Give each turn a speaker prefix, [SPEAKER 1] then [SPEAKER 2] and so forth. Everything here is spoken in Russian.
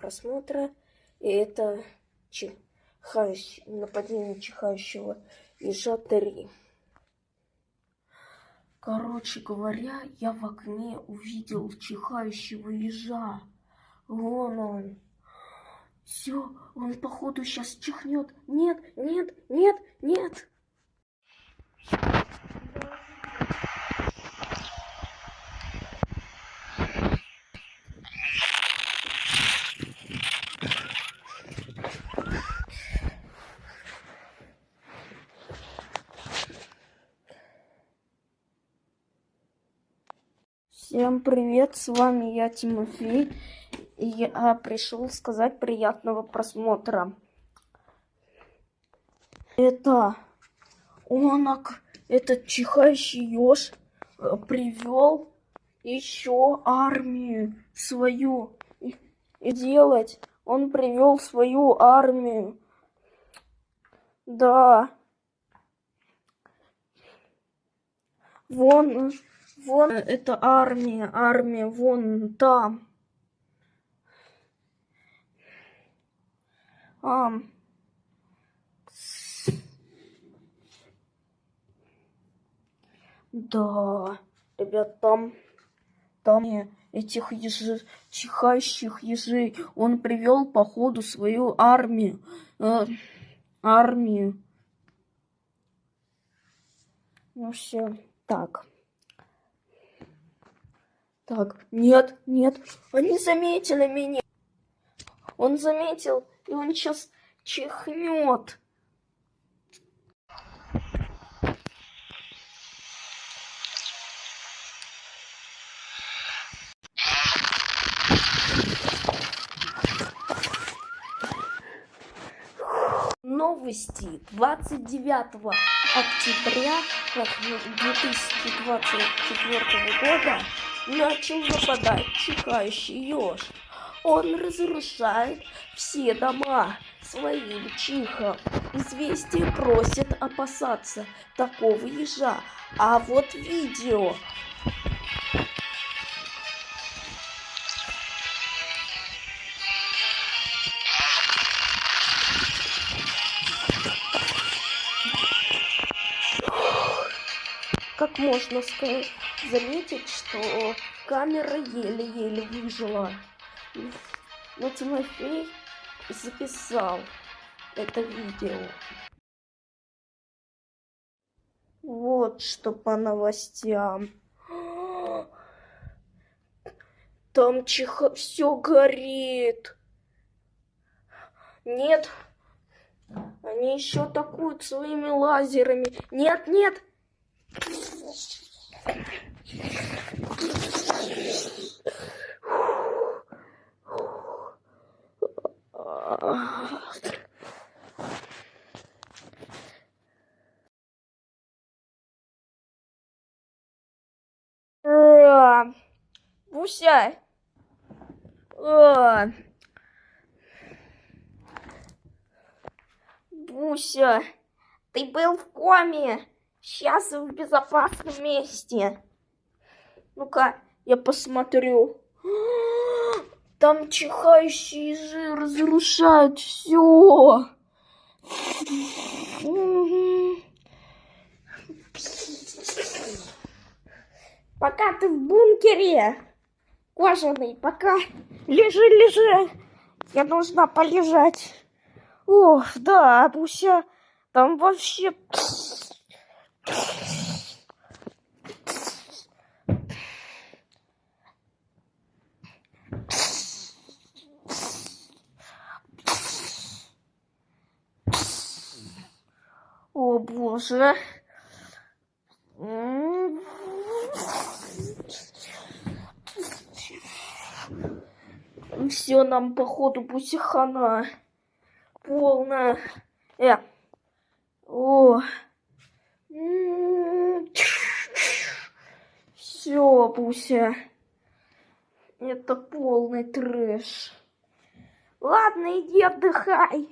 [SPEAKER 1] просмотра. И это нападение чихающего ежа 3. Короче говоря, я в окне увидел чихающего ежа. Вон он. Все, он походу сейчас чихнет. Нет, нет, нет, нет. Всем привет, с вами я, Тимофей, и я пришел сказать приятного просмотра. Этот чихающий еж привел еще армию свою. Он привел свою армию. Да. Вон это армия, вон там. Да, ребят, там этих чихающих ежей он привел по ходу свою армию. Ну все, так, нет, они заметили меня. Он заметил, и он сейчас чихнет. Новости 29 октября 2024 года начал нападать чихающий еж. Он разрушает все дома своим чихом. Известие просит опасаться такого ежа. А вот видео. Как можно заметить, что камера еле-еле выжила. Но Тимофей записал это видео. Вот что по новостям. Там все горит. Нет, они еще атакуют своими лазерами. Нет, нет. Буся. Буся, ты был в коме. Сейчас в безопасном месте. Ну-ка, я посмотрю. Там чихающие ежи разрушают все. Пока ты в бункере кожаный, пока лежи. Я должна полежать. Ох, да, Буся, там вообще... О, боже. Все, нам походу Буся хана. Полная. Все, Буся. Это полный трэш. Ладно, иди отдыхай.